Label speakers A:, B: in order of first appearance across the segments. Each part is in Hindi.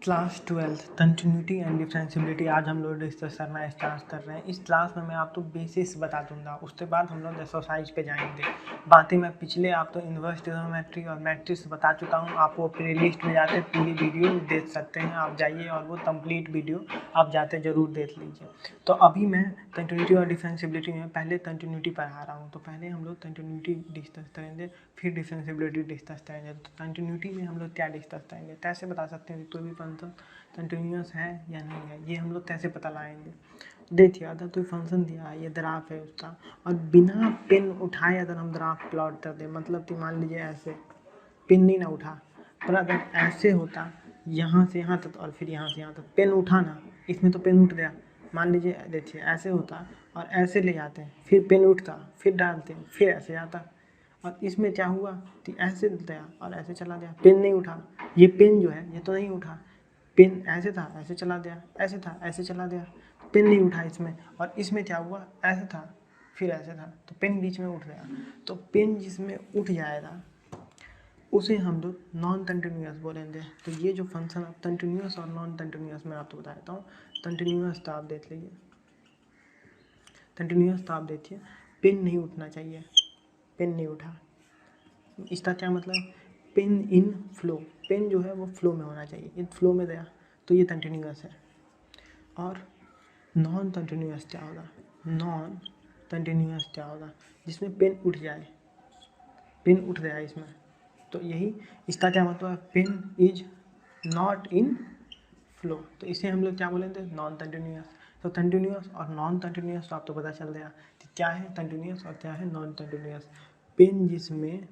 A: क्लास 12 कंटिन्यूटी एंड डिफरेंशियबिलिटी आज हम लोग डिस्कस करना स्टार्ट कर रहे हैं। इस क्लास में मैं आपको बेसिक्स बता दूंगा, उसके बाद हम लोग एक्सरसाइज पे जाएंगे। बातें मैं पिछले आपको इन्वर्स ट्रिग्नोमेट्री और मैट्रिक्स बता चुका हूँ। आप वो प्लेलिस्ट में जाते पूरी वीडियो देख सकते हैं, आप जाइए और वो कंप्लीट वीडियो आप जाते ज़रूर देख लीजिए। तो अभी मैं कंटिन्यूटी और डिफरेंशियबिलिटी में पहले कंटिन्यूटी पढ़ा रहा हूँ, तो पहले हम लोग कंटिन्यूटी डिस्कस करेंगे, फिर डिफरेंशियबिलिटी डिस्कस करेंगे। तो कंटिन्यूटी में हम लोग क्या डिस्कस करेंगे, कैसे बता सकते हैं कोई भी फंक्शन कंटिन्यूस है या नहीं है, ये हम लोग कैसे पता लगाएंगे। देखिए, अगर कोई फंक्शन दिया है, ये ग्राफ है उसका, और बिना पेन उठाए अगर हम ग्राफ प्लॉट कर दें, मतलब कि मान लीजिए ऐसे पेन नहीं ना उठा, पर अगर ऐसे होता यहाँ से यहाँ तक और फिर यहाँ से यहाँ तक, पेन उठा ना, इसमें तो पेन उठ गया। मान लीजिए देखिए ऐसे होता और ऐसे ले जाते हैं, फिर पेन उठता, फिर डालते हैं, फिर ऐसे जाता, और इसमें क्या हुआ कि ऐसे गया और ऐसे चला गया, पेन नहीं उठा। ये पेन जो है ये तो नहीं उठा, पेन ऐसे था ऐसे चला गया, ऐसे था ऐसे चला गया, पेन नहीं उठा इसमें। और इसमें क्या हुआ, ऐसे था फिर ऐसे था, तो पेन बीच में उठ गया। तो पेन जिसमें उठ जाएगा उसे हम लोग नॉन कंटिन्यूस बोलेंगे। तो ये जो फंक्शन आप कंटिन्यूस और नॉन कंटिन्यूस में आपको बताता हूँ। कंटिन्यूस तो आप देख लीजिए, कंटिन्यूस तो आप देखिए, पेन नहीं उठना चाहिए, पेन नहीं उठा, इसका क्या मतलब, पेन इन फ्लो, पेन जो है वो फ्लो में होना चाहिए, इन फ्लो में गया तो ये कंटिन्यूस है। और नॉन कंटिन्यूस क्या होगा, नॉन कंटिन्यूस क्या होगा, जिसमें पेन उठ जाए, पेन उठ गया इसमें, तो यही इसका क्या मतलब है, pen is not in flow. तो इसे हम लोग क्या बोलेंगे, नॉन कंटिन्यूस। तो कंटिन्यूस और नॉन कंटिन्यूस तो आपको पता चल गया कि क्या है कंटिन्यूस और क्या है नॉन कंटिन्यूस। पेन जिसमें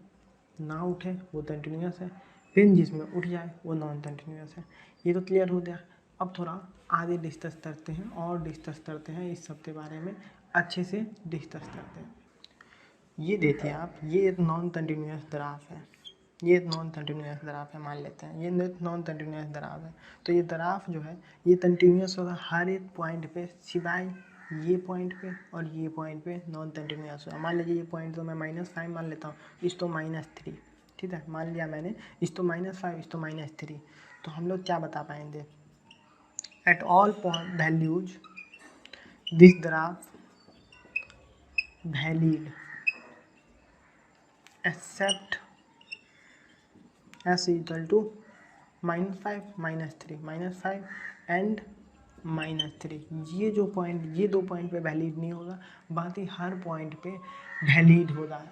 A: ना उठे वो कंटिन्यूस है, पेन जिसमें उठ जाए वो नॉन कंटिन्यूस है। ये तो क्लियर हो गया। अब थोड़ा आगे डिस्कस करते हैं और डिस्कस करते हैं इस सब के बारे में, अच्छे से डिस्कस करते हैं। ये देखिए आप, ये एक नॉन कंटिन्यूस ग्राफ है, ये नॉन कंटिन्यूस ग्राफ है, मान लेते हैं ये नॉन कंटिन्यूस ग्राफ है। तो ये ग्राफ जो है ये कंटिन्यूस होगा हर एक पॉइंट पे, सिवाय ये पॉइंट पे और ये पॉइंट पे नॉन कंटिन्यूस होगा। मान लीजिए ये पॉइंट तो मैं -5 मान लेता हूँ, इस तो -3, ठीक है, मान लिया मैंने, इस तो -5 इस तो -3। तो हम लोग क्या बता पाएंगे, at all point values this graph valid except s equal to -5 -3 and -3। ये जो पॉइंट, ये दो पॉइंट पे वैलिड नहीं होगा, बाकी हर पॉइंट पे वैलिड होगा।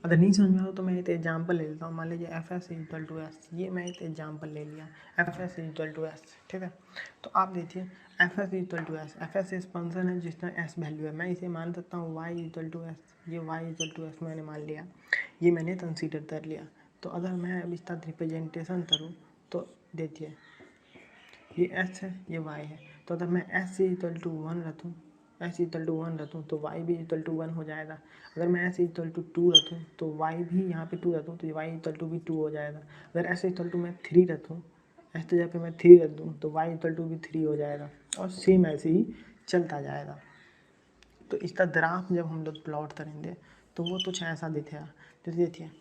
A: अगर नहीं समझ में हो तो मैं एक एग्जांपल ले लेता हूँ। मान लीजिए F S equal to S, ये मैं एक एग्जांपल ले लिया, F S equal to S, ठीक है। तो आप देखिए F S equal to S, F S function है जिसका एस वैल्यू है, मैं इसे मान सकता हूँ वाई इक्वल टू एस, ये वाई इक्वल टू एस मैंने मान लिया, ये मैंने कंसीडर कर लिया। तो अगर मैं अब इसका रिप्रेजेंटेशन करूँ तो देखिए ये एस है ये वाई है, तो अगर मैं एस इक्वल टू 1 रखूँ, एस इक्वल टू 1 रखूँ तो वाई भी इक्वल टू 1 हो जाएगा। अगर मैं एस इक्वल टू 2 रखूँ तो वाई भी यहाँ पे 2 रखूँ तो वाई इक्वल टू भी 2 हो जाएगा। अगर एस इक्वल टू मैं 3 रखूँ, एस की जगह पे मैं 3 रख दूँ तो वाई इक्वल टू भी 3 हो जाएगा, और सेम ऐसे ही चलता जाएगा। तो इसका ग्राफ जब हम लोग प्लॉट करेंगे तो वो कुछ ऐसा दिखेगा। तो देखिए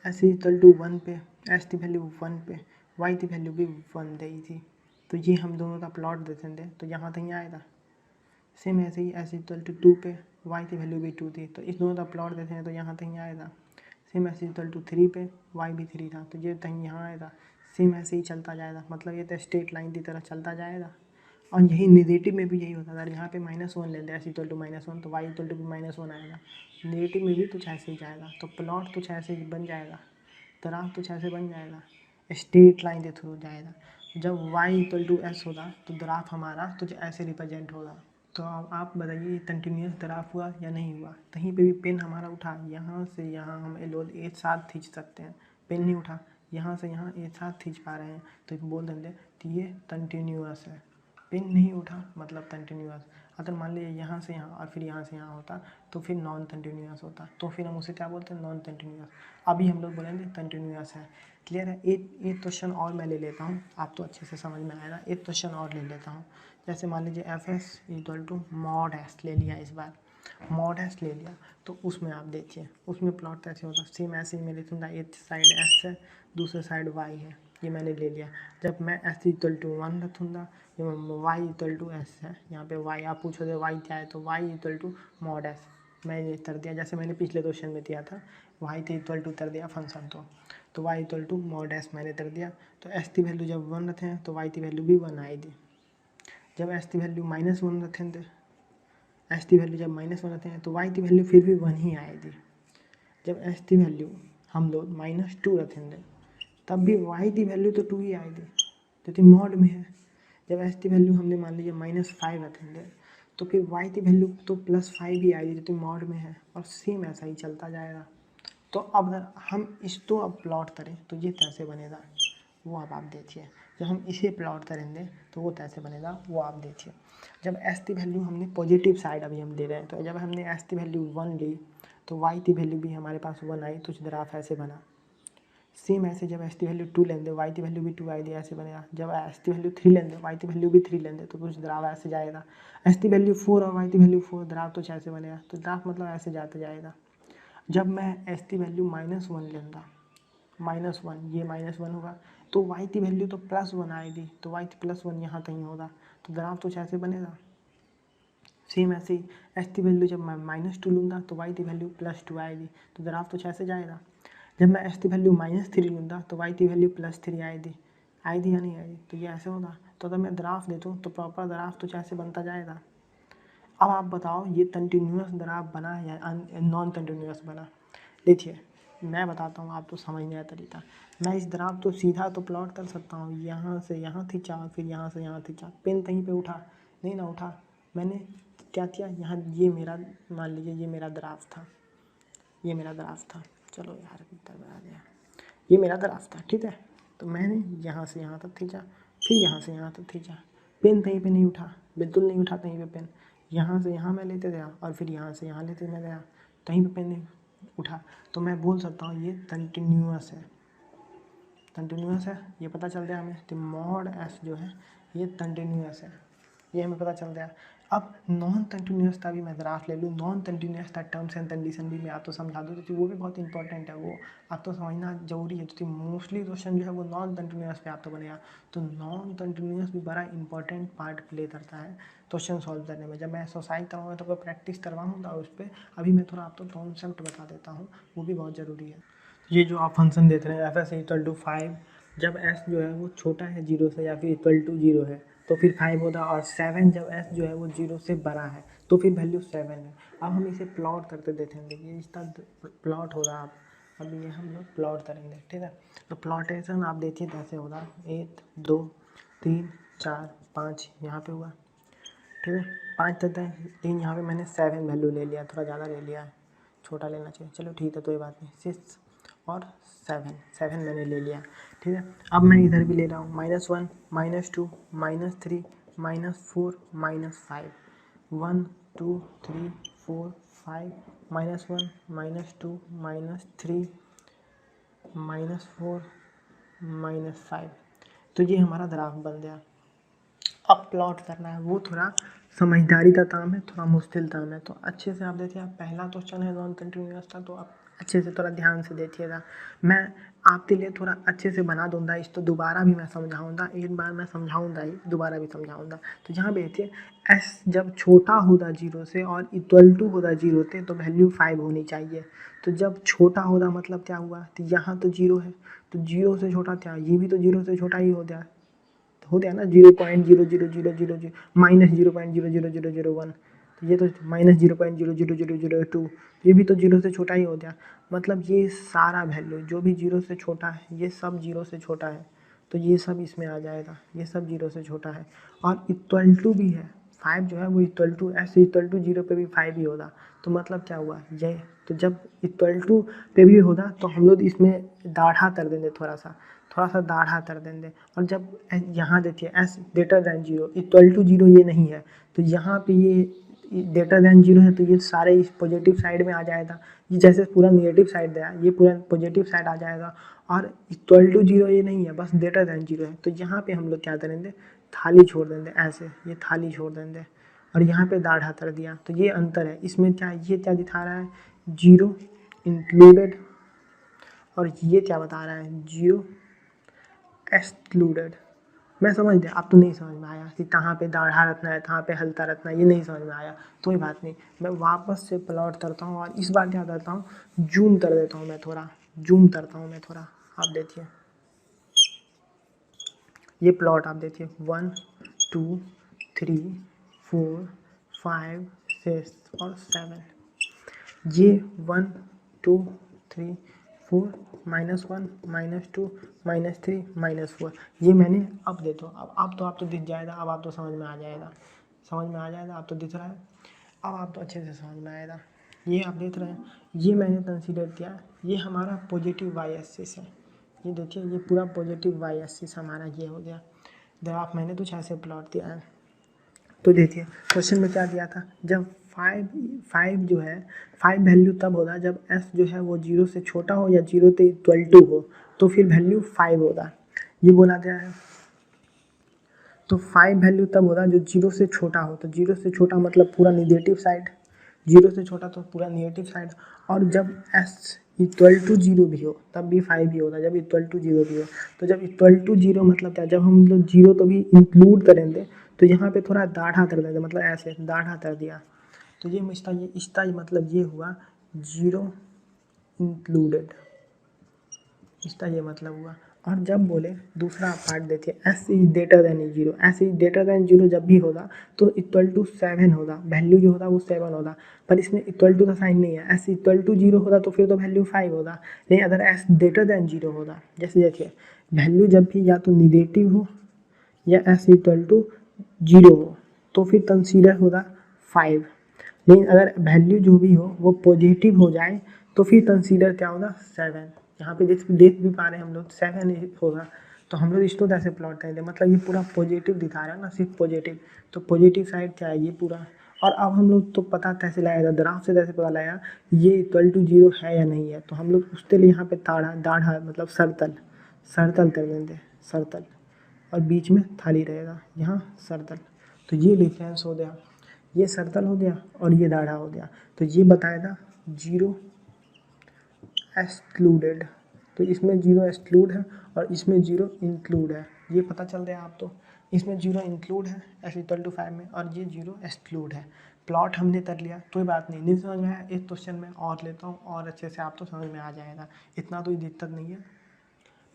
A: एस इक्वल टू 1 पे एस की वैल्यू 1 पे वाई की वैल्यू भी 1 दी थी, तो ये हम दोनों का प्लॉट देते थे तो यहाँ तक आएगा। सेम ऐसे ही एस इक्वल टू 2 पे वाई की वैल्यू भी 2 थी, तो इस दोनों का प्लॉट देते हैं तो यहाँ तक आएगा। सेम एस इक्वल टू 3 पे वाई भी 3 था तो ये तक यहाँ आएगा। सेम ऐसे ही चलता जाएगा, मतलब ये तो स्ट्रेट लाइन की तरह चलता जाएगा। और यही नेगेटिव में भी यही होता है, अगर यहाँ पे -1 ले लें एस इक्वल टू -1 तो वाई इक्वल टू भी -1 आएगा। नेगेटिव में भी कुछ ऐसे ही जाएगा, तो प्लॉट कुछ ऐसे ही बन जाएगा, ग्राफ कुछ ऐसे बन जाएगा, स्ट्रेट लाइन के थ्रू जाएगा। जब y इक्वल टू एस होगा तो ग्राफ हमारा कुछ ऐसे रिप्रेजेंट होगा। तो अब आप बताइए कंटिन्यूस ग्राफ हुआ या नहीं हुआ। कहीं पे भी पेन हमारा उठा, यहाँ से यहाँ हम लोग एक साथ खींच सकते हैं, पेन नहीं उठा, यहाँ से यहाँ एक साथ खींच पा रहे हैं तो बोल देंगे कि ये कंटिन्यूस है। पेन नहीं उठा मतलब कंटिन्यूस। अगर मान लीजिए यहाँ से यहाँ और फिर यहाँ से यहाँ होता तो फिर नॉन कंटिन्यूस होता, तो फिर हम उसे क्या बोलते हैं, नॉन कंटिन्यूस। अभी हम लोग बोलेंगे कंटिन्यूस है। क्लियर है। एक क्वेश्चन और मैं ले लेता हूँ, आपको अच्छे से समझ में आएगा। एक क्वेश्चन और ले लेता हूँ, जैसे मान लीजिए F S equal to mod S ले लिया, इस बार मॉड एस ले लिया, तो उसमें आप देखिए उसमें प्लॉट कैसे होता है। सेम ऐसे ही मैं लिखूँगा, एक साइड एस है दूसरे साइड वाई है, ये मैंने ले लिया। जब मैं एस इक्वल टू 1 रखूँगा, वाई इक्वल टू एस है, यहाँ पे वाई आप पूछोगे वाई क्या है, तो Y equal to mod S मैंने कर दिया, जैसे मैंने पिछले क्वेश्चन में दिया था, वाई तो इक्वल टू कर दिया फंक्शन तो Y equal to mod S मैंने कर दिया। तो एस की वैल्यू जब 1 रखे हैं तो वाई की वैल्यू भी 1 आएगी। जब एस की वैल्यू -1 रखें थे, एस की वैल्यू जब -1 रखते हैं तो वाई की वैल्यू फिर भी 1 ही आएगी। जब एस की वैल्यू हम लोग -2 रखेंगे तब भी वाई की वैल्यू तो 2 ही आएगी, क्योंकि मॉड में है। जब एस की वैल्यू हमने मान लीजिए -5 रखेंगे तो फिर वाई की वैल्यू तो +5 ही आएगी, क्योंकि मॉड में है, और सेम ऐसा ही चलता जाएगा। तो अब अगर हम इसको अब प्लॉट करें तो ये कैसे बनेगा वो अब आप देखिए। जब हम इसे प्लॉट करेंगे तो वो कैसे बनेगा वो आप देखिए। जब एस की वैल्यू हमने पॉजिटिव साइड अभी हम ले रहे हैं, तो जब हमने एस की वैल्यू 1 ली तो वाई की वैल्यू भी हमारे पास 1 आई, तो ग्राफ ऐसे बना। सेम ऐसे जब एस की वैल्यू 2 लेंगे वाई की वैल्यू भी 2 आएगी, ऐसे बनेगा। जब एस की वैल्यू 3 लेंगे वाई की वैल्यू भी 3 लेंगे तो कुछ ग्राफ ऐसे जाएगा। एस की वैल्यू 4 और वाई की वैल्यू 4, ग्राफ तो ऐसे बनेगा। तो ग्राफ मतलब ऐसे जाते जाएगा। जब मैं एस की वैल्यू -1 लूँगा, -1 ये -1 होगा तो वाई की वैल्यू तो +1 आएगी, तो वाई +1 यहाँ कहीं होगा, तो ग्राफ तो ऐसे बनेगा। सेम ऐसे ही एस की वैल्यू जब मैं -2 लूँगा तो वाई की वैल्यू +2 आएगी, तो ग्राफ तो ऐसे जाएगा। जब मैं एस की वैल्यू -3 लूँगा तो वाई की वैल्यू +3 आएगी, आएगी या नहीं आएगी, तो ये ऐसे होगा। तो अगर मैं ग्राफ देता हूँ तो प्रॉपर ग्राफ तो ऐसे बनता जाएगा। अब आप बताओ ये कंटिन्यूस ग्राफ बना या नॉन कंटिन्यूस बना। देखिए मैं बताता हूँ, आप तो समझने का तरीका। मैं इस ग्राफ तो सीधा तो प्लॉट कर सकता हूँ, यहाँ से यहाँ खींचा फिर यहाँ से यहाँ खींचा, पेन कहीं पे उठा नहीं ना उठा, मैंने क्या किया यहाँ, ये मेरा मान लीजिए ये मेरा ग्राफ था, ये मेरा ग्राफ था, चलो यार कितना बना दिया, ये मेरा ग्राफ था, ठीक है। तो मैंने यहाँ से यहाँ तक खींचा फिर यहाँ से यहाँ तक खींचा, पेन कहीं पे नहीं उठा, बिल्कुल नहीं उठा कहीं पे पेन, यहाँ से यहाँ मैं लेते गया और फिर यहाँ से यहाँ लेते मैं गया, कहीं पे पेन नहीं उठा। तो मैं बोल सकता हूँ ये कंटिन्यूअस है, कंटिन्यूअस है, ये पता चल गया हमें। तो मॉड एस जो है ये कंटिन्यूअस है, ये हमें पता चल गया। अब नॉन कंटिन्यूअस का भी मैं ग्राफ ले लूँ, नॉन कंटिन्यूअस का टर्म्स एंड कंडीशन भी मैं आपको समझा दूँ, क्योंकि वो भी बहुत इंपॉर्टेंट है, वो आपको समझना जरूरी है, क्योंकि मोस्टली क्वेश्चन जो है वो नॉन कंटिन्यूअस पे आपको बनेगा। तो नॉन कंटिन्यूअस भी बड़ा इंपॉर्टेंट पार्ट प्ले करता है क्वेश्चन सॉल्व करने में। जब मैं एक्सरसाइज कराऊंगा तो प्रैक्टिस करवाऊंगा उस पर, अभी मैं थोड़ा आपको कॉन्सेप्ट बता देता हूँ, वो भी बहुत ज़रूरी है। ये जो आप फंक्शन देख रहे हैं एफ एस इक्वल टू 5, जब एस जो है वो छोटा है 0 से या फिर इक्वल टू 0 है तो फिर 5 होता है, और 7 जब एस जो है वो 0 से बड़ा है तो फिर वैल्यू 7 है। अब हम इसे प्लॉट करके देखेंगे, ये इसका प्लॉट हो रहा है। अब ये हम लोग प्लॉट करेंगे, ठीक है। तो प्लॉटेशन आप देखिए कैसे होगा, 1 2 3 4 5 यहाँ पे हुआ, ठीक है। 5 तक है, लेकिन यहाँ पे मैंने 7 वैल्यू ले लिया, थोड़ा ज़्यादा ले लिया है, छोटा लेना चाहिए, चलो ठीक है, कोई बात नहीं। 6 और 7 मैंने ले लिया, ठीक है। अब मैं इधर भी ले रहा हूँ -1 -2 -3 -4 -5, 1 2 3 4 5 -1 -2 -3 -4 -5, तो ये हमारा ग्राफ बन गया। अब प्लॉट करना है वो थोड़ा समझदारी का काम है, थोड़ा मुश्किल काम है, तो अच्छे से आप देखिए। आप पहला क्वेश्चन है नॉन कंटिन्यूअस का, तो आप अच्छे से थोड़ा ध्यान से देखिएगा। मैं आपके लिए थोड़ा अच्छे से बना दूंगा इसको, दोबारा भी मैं समझाऊंगा, एक बार मैं समझाऊंगा ही, दोबारा भी समझाऊंगा। तो यहाँ पे देखिए एस जब छोटा होगा 0 से और इक्वल टू होगा 0 से तो वैल्यू 5 होनी चाहिए। तो जब छोटा होगा मतलब क्या हुआ, तो यहाँ तो 0 है, तो 0 से छोटा क्या, ये भी तो 0 से छोटा ही हो गया, हो गया ना, 0.00000 -0.00001, तो ये तो -0.00002, ये भी तो 0 से छोटा ही हो गया। मतलब ये सारा वैल्यू जो भी 0 से छोटा है ये सब 0 से छोटा है, तो ये सब इसमें आ जाएगा, ये सब 0 से छोटा है। और इक्वल टू भी है, 5 जो है वो इक्वल टू ऐसे इक्वल टू 0 पे भी 5 ही होगा, तो मतलब क्या हुआ ये, तो जब इक्वल टू पे भी होगा तो हम लोग इसमें दाढ़ा कर देंगे, थोड़ा सा दाढ़ा कर देंगे। और जब यहाँ देखिए S greater than 0 equal to 0 ये नहीं है, तो यहाँ पे ये ग्रेटर दैन 0 है, तो ये सारे इस पॉजिटिव साइड में आ जाएगा, ये जैसे पूरा नेगेटिव साइड गया ये पूरा पॉजिटिव साइड आ जाएगा। और इक्वल टू 0 ये नहीं है, बस ग्रेटर दैन 0 है, तो यहाँ पे हम लोग क्या करेंगे, थाली छोड़ देंगे, ऐसे ये थाली छोड़ देंगे और यहाँ पे दाढ़ा कर दिया, तो ये अंतर है इसमें। क्या ये क्या दिखा रहा है, 0 इंक्लूडेड, और ये क्या बता रहा है, 0 एक्सक्लूडेड। मैं समझ गया, अब तो नहीं समझ में आया कि कहाँ पे दाढ़ा रखना है, कहाँ पे हल्का रखना है, ये नहीं समझ में आया। कोई बात नहीं, मैं वापस से प्लॉट करता हूँ और इस बार क्या करता हूँ, जूम कर देता हूँ मैं थोड़ा, जूम करता हूँ मैं थोड़ा। आप देखिए ये प्लॉट, आप देखिए 1 2 3 4 5 6 और 7। ये 1 2 3 4 -1 -2 -3 -4, ये मैंने अब दे दो। अब तो आप तो दिख जाएगा, अब आप तो समझ में आ जाएगा, समझ में आ जाएगा। अब तो दिख रहा है, अब आप तो अच्छे से समझ में आएगा। ये आप देख रहे हैं, ये मैंने कंसीडर किया, ये हमारा पॉजिटिव वाई एक्सिस है। ये देखिए, ये पूरा पॉजिटिव वाई एक्सिस हमारा ये हो गया। ग्राफ मैंने कुछ ऐसे प्लॉट दिया है। तो देखिए क्वेश्चन में क्या दिया था, जब 5 जो है, 5 वैल्यू तब होगा जब एस जो है वो 0 से छोटा हो या 0 से इक्वल टू हो, तो फिर वैल्यू 5 होगा, ये बोला गया है। तो 5 वैल्यू तब होगा जो 0 से छोटा हो, तो 0 से छोटा मतलब पूरा निगेटिव साइड, 0 से छोटा तो पूरा निगेटिव साइड। और जब एस इक्वल टू 0 भी हो तब भी 5 ही होगा, जब इक्वल टू 0 भी हो। तो जब इक्वल टू 0 मतलब क्या, जब हम लोग 0 तो भी इंक्लूड करेंगे, तो यहाँ पे थोड़ा दाढ़ा कर देंगे, मतलब ऐसे दाढ़ा कर दिया, तो ये इसका मतलब ये हुआ 0 इंक्लूडेड, इसका ये मतलब हुआ। और जब बोले दूसरा पार्ट देखिए, S is greater than 0, S is greater than 0 जब भी होगा तो इक्वल टू 7 होगा, वैल्यू जो होगा वो 7 होगा, पर इसमें इक्वल टू का साइन नहीं है। एस इक्वल टू 0 होगा तो फिर तो वैल्यू 5 होगा, लेकिन अगर एस ग्रेटर देन 0 होगा, जैसे देखिए वैल्यू जब भी या तो निगेटिव हो या एस इक्वल टू 0 हो, तो फिर कंसीडर होगा 5। लेकिन अगर वैल्यू जो भी हो वो पॉजिटिव हो जाए तो फिर कंसीडर क्या होगा, 7। यहाँ पे देख भी पा रहे हैं हम लोग 7 होगा। तो हम लोग इसको कैसे प्लॉट करेंगे, मतलब ये पूरा पॉजिटिव दिखा रहा है ना, सिर्फ पॉजिटिव, तो पॉजिटिव साइड क्या है ये पूरा। और अब हम लोग तो पता कैसे लगाएगा, ग्राफ से कैसे पता लगाया ये इक्वल टू 0 है या नहीं है, तो हम लोग उसके लिए यहाँ पे दाढ़ा मतलब सर्कल कर देंगे, सर्कल, और बीच में थाली रहेगा, यहाँ सर्कल। तो ये डिफरेंस हो गया, ये सर्कल हो गया और ये दाढ़ा हो गया, तो ये बताएगा 0 एक्सक्लूडेड। तो इसमें 0 एक्सक्लूड है और इसमें 0 इंक्लूड है, ये पता चल रहा है आप तो। इसमें 0 इंक्लूड है एस इक्वल टू 5 में, और ये 0 एक्सक्लूड है। प्लॉट हमने कर लिया, कोई बात नहीं समझ में आया, एक क्वेश्चन में और लेता हूँ और अच्छे से आप तो समझ में आ जाएगा, इतना तो दिक्कत नहीं है।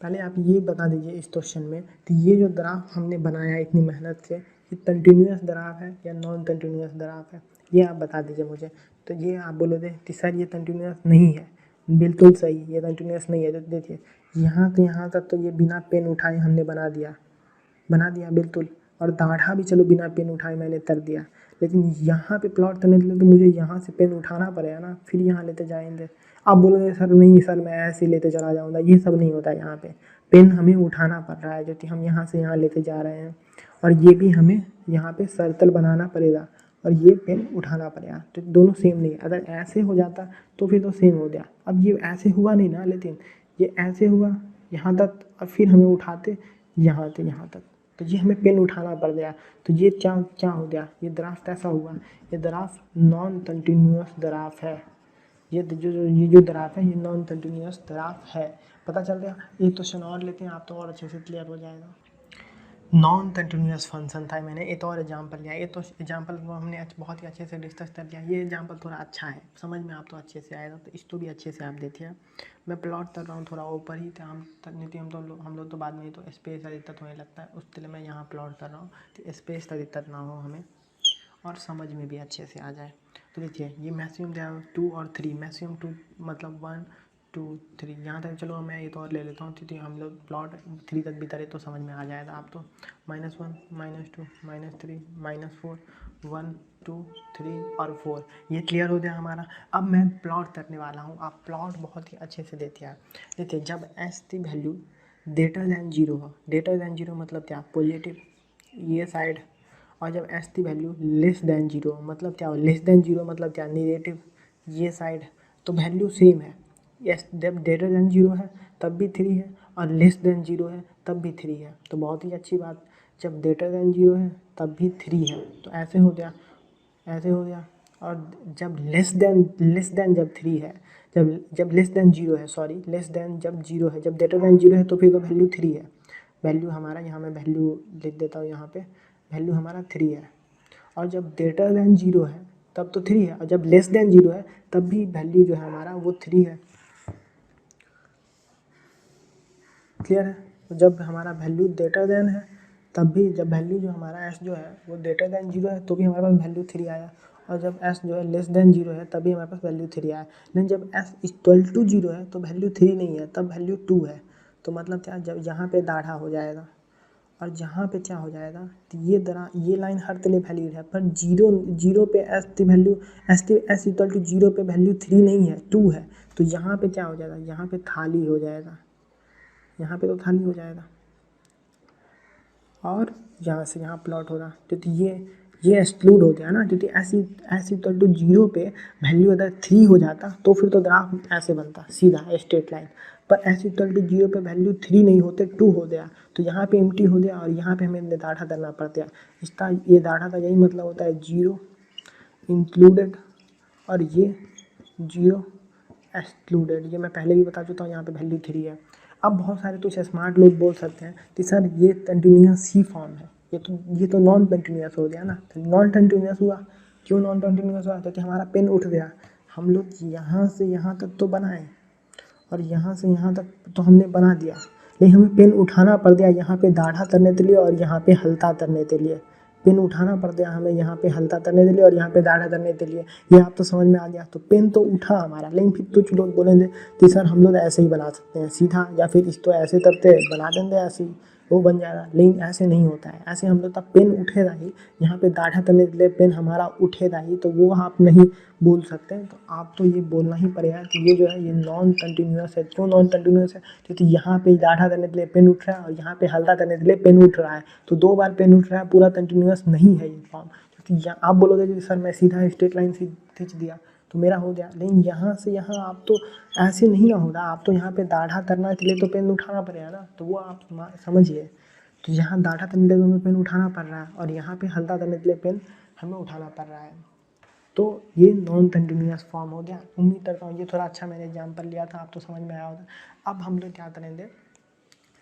A: पहले आप ये बता दीजिए इस क्वेश्चन में कि ये जो ग्राफ हमने बनाया इतनी मेहनत से, ये कंटिन्यूस ग्राफ है या नॉन कंटिन्यूस ग्राफ है, ये आप बता दीजिए मुझे। तो ये आप बोलोगे कि सर ये कंटिन्यूस नहीं है, बिल्कुल सही, ये कंटिन्यूस नहीं है। तो देखिए यहाँ से यहाँ तक तो ये बिना पेन उठाए हमने बना दिया बिल्कुल, और दाढ़ा भी चलो बिना पेन उठाए मैंने कर दिया, लेकिन यहाँ पे प्लॉट करने के लिए तो मुझे यहाँ से पेन उठाना पड़ेगा ना, फिर यहाँ लेते जाएंगे। आप बोलोगे सर नहीं सर मैं ऐसे ही लेते चला जाऊँगा, ये सब नहीं होता है। यहाँ पे पेन हमें उठाना पड़ रहा है, जो कि हम यहाँ से यहाँ लेते जा रहे हैं, और ये भी हमें यहाँ पे सर्कल बनाना पड़ेगा और ये पेन उठाना पड़ेगा, तो दोनों सेम नहीं है। अगर ऐसे हो जाता तो फिर तो सेम हो गया, अब ये ऐसे हुआ नहीं ना, लेकिन ये ऐसे हुआ यहाँ तक और फिर हमें उठाते यहाँ से यहाँ तक, तो ये हमें पेन उठाना पड़ गया। तो ये क्या हो गया, ये ग्राफ कैसा हुआ, ये ग्राफ नॉन कंटिन्यूअस ग्राफ है। ये जो ग्राफ है ये नॉन कंटिन्यूअस ग्राफ है, पता चल गया। एक क्वेश्चन और लेते हैं, आप तो और अच्छे से क्लियर हो जाएगा। नॉन कंटिन्यूअस फंक्शन था, मैंने एक और एग्जांपल लिया, ये तो एग्जांपल को हमने बहुत ही अच्छे से डिस्कस कर लिया। ये एग्जांपल थोड़ा अच्छा है, समझ में आप तो अच्छे से आएगा, तो इसको भी अच्छे से आप देखिए। मैं प्लॉट कर रहा हूँ थोड़ा ऊपर ही, तो हम लोग तो बाद में तो स्पेस अधिकतर होने लगता है, उसके लिए मैं यहाँ प्लॉट कर रहा हूँ तो स्पेस अधिकतर ना हो हमें, और समझ में भी अच्छे से आ जाए। तो देखिए ये मैक्सिमम दिया 2 और 3, मैक्सिमम 2 मतलब 1 2 3, यहाँ तक चलो मैं ये तो और ले लेता हूँ, क्योंकि हम लोग प्लॉट 3 तक भी करें तो समझ में आ जाएगा आप तो। -1 -2 -3 -4 1 2 3 और 4, ये क्लियर हो गया हमारा। अब मैं प्लॉट करने वाला हूँ, आप प्लॉट बहुत ही अच्छे से देखिए। देखिए जब एस की वैल्यू ग्रेटर दैन 0 हो, ग्रेटर दैन 0 मतलब क्या, पॉजिटिव ये साइड, और जब एस की वैल्यू लेस दैन 0 मतलब क्या, लेस दैन 0 मतलब क्या, निगेटिव ये साइड, तो वैल्यू सेम है। यस जब ग्रेटर दैन 0 है तब भी 3 है, और लेस दैन 0 है तब भी 3 है, तो बहुत ही अच्छी बात। जब ग्रेटर दैन 0 है तब भी 3 है, तो ऐसे हो गया, ऐसे हो गया। और जब लेस देन जब 3 है, जब लेस देन 0 है, सॉरी लेस देन जब 0 है, जब ग्रेटर देन 0 है तो फिर तो वैल्यू 3 है, वैल्यू हमारा, यहाँ मैं वैल्यू लिख देता हूँ, यहाँ पे वैल्यू हमारा 3 है। और जब ग्रेटर देन 0 है तब तो 3 है, और जब लेस देन 0 है तब भी वैल्यू जो है हमारा वो 3 है। क्लियर है? तो जब हमारा वैल्यू ग्रेटर देन है तब भी, जब वैल्यू जो हमारा एस जो है वो ग्रेटर देन 0 है तो भी हमारे पास वैल्यू 3 आया, और जब एस जो है लेस देन 0 है तभी हमारे पास वैल्यू 3 आया। लेकिन जब एस इक्वल टू 0 है तो वैल्यू 3 नहीं है, तब वैल्यू 2 है। तो मतलब क्या, जब यहाँ पे दाढ़ा हो जाएगा और जहाँ पे क्या हो जाएगा, तो ये लाइन हर तरह वैलिड है, पर जीरो पे एस की वैल्यू, एस इक्वल टू 0 पे वैल्यू 3 नहीं है, 2 है। तो यहाँ पे क्या हो जाएगा, यहाँ पे खाली हो जाएगा, यहाँ पे तो खाली हो जाएगा, और यहाँ से यहाँ प्लॉट होगा। क्योंकि ये एक्सक्लूड हो गया ना, क्योंकि एस इक्वल टू 0 पे वैल्यू अगर 3 हो जाता तो फिर तो ग्राफ ऐसे बनता सीधा स्ट्रेट लाइन, पर एस इक्वल टू 0 पे वैल्यू 3 नहीं होते, 2 हो गया, तो यहाँ पे एम्प्टी हो गया और यहाँ पे हमें दाढ़ा करना पड़ता है। इसका ये दाढ़ा का यही मतलब होता है, 0 इंक्लूडेड और ये 0 एक्सक्लूडेड। ये मैं पहले भी बता चुका हूँ, यहाँ पे वैल्यू 3 है। अब बहुत सारे कुछ स्मार्ट लोग बोल सकते हैं कि सर ये कंटिन्यूस ही फॉर्म है, ये तो नॉन कंटिन्यूस हो गया ना। तो नॉन कंटिन्यूस हुआ, क्यों नॉन कंटिन्यूस हुआ? क्योंकि हमारा पेन उठ गया। हम लोग यहाँ से यहाँ तक तो बनाए और यहाँ से यहाँ तक तो हमने बना दिया, लेकिन हमें पेन उठाना पड़ गया यहाँ पे दाढ़ा करने के लिए और यहाँ पे हल्का करने के लिए। पेन उठाना पड़ गया हमें यहाँ पे हल्का करने के लिए और यहाँ पे दाढ़ा करने के लिए। ये आप तो समझ में आ गया। तो पेन तो उठा हमारा, लेकिन फिर कुछ लोग बोलेंगे कि सर हम लोग ऐसे ही बना सकते हैं सीधा, या फिर इसको ऐसे करते बना देंगे ऐसे ही वो बन जाएगा, लेकिन ऐसे नहीं होता है। ऐसे हम लोग का पेन उठेगा ही, यहाँ पे दाढ़ा करने के लिए पेन हमारा उठेगा ही, तो वो आप नहीं बोल सकते। तो आप तो ये बोलना ही पड़ेगा कि ये जो है ये नॉन कंटिन्यूस है। क्यों नॉन कंटिन्यूस है? क्योंकि यहाँ पे दाढ़ा करने के लिए पेन उठ रहा है और यहाँ पे हल्का करने के लिए पेन उठ रहा है, तो 2 बार पेन उठ रहा है, पूरा कंटिन्यूस नहीं है ये फॉर्म। क्योंकि आप बोलोगे कि सर मैं सीधा स्ट्रेट लाइन से खींच दिया तो मेरा हो गया, लेकिन यहाँ से यहाँ आप तो ऐसे नहीं ना होगा, आप तो यहाँ पे दाढ़ा करना के लिए तो पेन उठाना पड़ेगा ना, तो वो आप समझिए। तो यहाँ दाढ़ा करने के लिए हमें पेन उठाना पड़ रहा है और यहाँ पे हल्का करने के लिए पेन हमें उठाना पड़ रहा है, तो ये नॉन कंटिन्यूस फॉर्म हो गया। उम्मीद करता हूँ ये थोड़ा अच्छा मैंने एग्जाम्पल लिया था, आप तो समझ में आया होगा। अब हम लोग क्या करेंगे,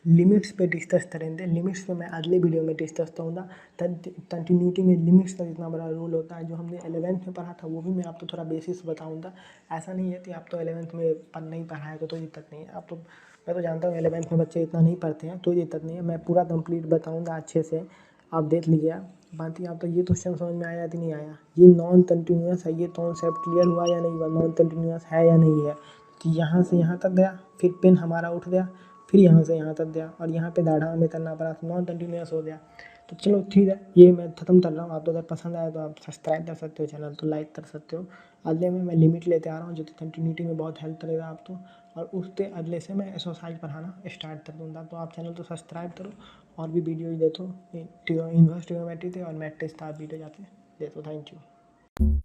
A: लिमिट्स पे डिस्कस करेंगे। लिमिट्स पे मैं अगले वीडियो में डिस्कस करूँगा। कंटिन्यूटी में लिमिट्स का इतना बड़ा रोल होता है, जो हमने 11th में पढ़ा था वो भी मैं आपको थोड़ा बेसिस बताऊँगा। ऐसा नहीं है कि आप तो 11th में नहीं पढ़ाए तो दिक्कत नहीं है, आप तो, मैं तो जानता हूँ 11th में बच्चे इतना नहीं पढ़ते हैं, तो दिक्कत नहीं है, मैं पूरा कंप्लीट बताऊँगा अच्छे से, आप देख लीजिए। बाकी आप तो ये क्वेश्चन समझ में आया कि नहीं आया, ये नॉन कंटिन्यूस है, ये कॉन्सेप्ट क्लियर हुआ या नहीं हुआ, नॉन कंटिन्यूस है या नहीं है। तो यहाँ से यहाँ तक गया, फिर पेन हमारा उठ गया, फिर यहाँ से यहाँ तक गया और यहाँ पे दाढ़ा हमें करना पड़ा, नॉन कंटिन्यूस हो गया। तो चलो ठीक है, ये मैं ख़त्म कर रहा हूँ। आप तो अगर पसंद आया तो आप सब्सक्राइब कर सकते हो, चैनल तो लाइक कर सकते हो। अगले में मैं लिमिट लेते आ रहा हूँ जो कि कंटिन्यूटी में बहुत हेल्प करेगा आपको, और उसके अगले से मैं एक्सरसाइज पढ़ाना स्टार्ट कर दूँगा। तो आप चैनल तो सब्सक्राइब करो और भी वीडियो देखो, इन्वर्स ट्रिग्नोमेट्री थे और मैट्रिक्स था वीडियो जाते देखो। Thank you.